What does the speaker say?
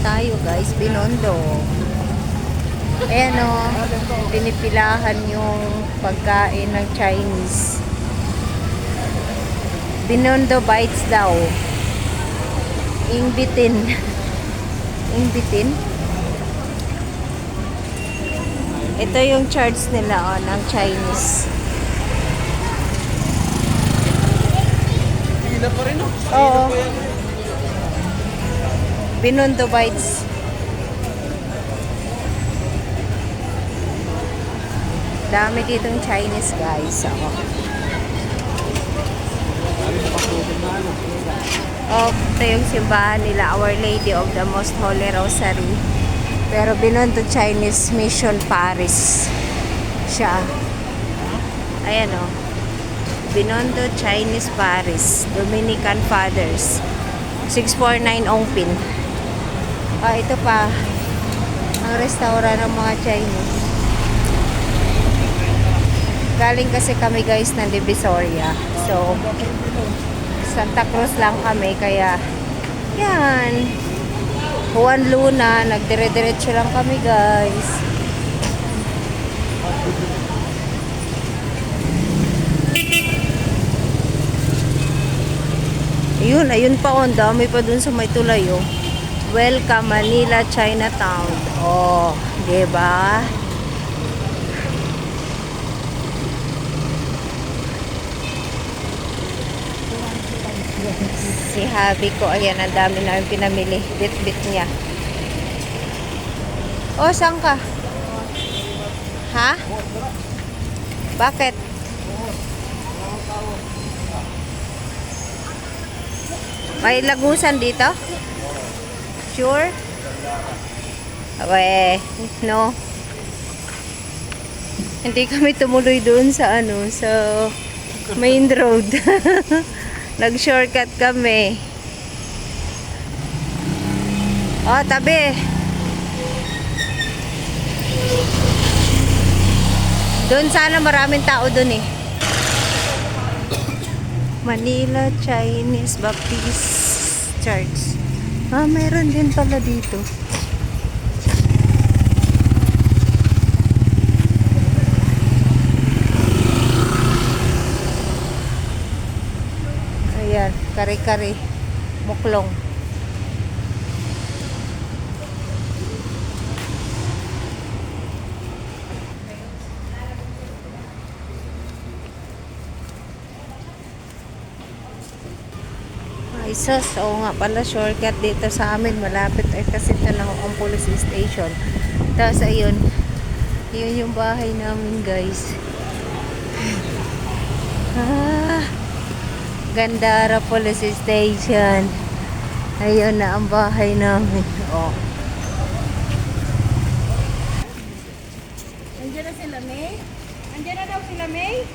tayo guys, Binondo. Ayan o, pinipilahan yung pagkain ng Chinese. Binondo Bites daw. Ingbitin. Ingbitin. Ito yung charge nila ng Chinese. Pila pa rin, no? Oo. Binondo Bites. Dami ditong Chinese guys. Ito yung simbahan nila, Our Lady of the Most Holy Rosary. Pero Binondo Chinese Mission Paris siya. Ayan o. Binondo Chinese Paris. Dominican Fathers. 649 Ongpin. Ito pa. Ang restaurant ng mga Chinese. Galing kasi kami guys ng Divisoria. So, Santa Cruz lang kami. Kaya, yan. Juan Luna. Nagdire-diretso lang kami guys. Ayun pa on. Dami pa dun sa may tulay oh. Welcome Manila, Chinatown. Oh, diba? Si Habi ko, ayan, ang dami namin pinamili. Bit-bit niya. Oh, saan ka? Ha? Bakit? May lagusan dito? Sure? Okay, no. Hindi kami tumuloy doon sa sa main road. Nag-shortcut kami. Oh, tabi. Doon sana maraming tao doon eh. Manila Chinese Baptist Church. Mayroon din pala dito. Ayan, kare-kare. Muklong. Sus, oo nga pala, shortcut dito sa amin, malapit ay kasi ito lang ang police station. Tapos ayun, yun yung bahay namin guys. Gandara Police Station. Ayun na ang bahay namin. Oh. Andiyan na sila May? Andiyan na daw sila May?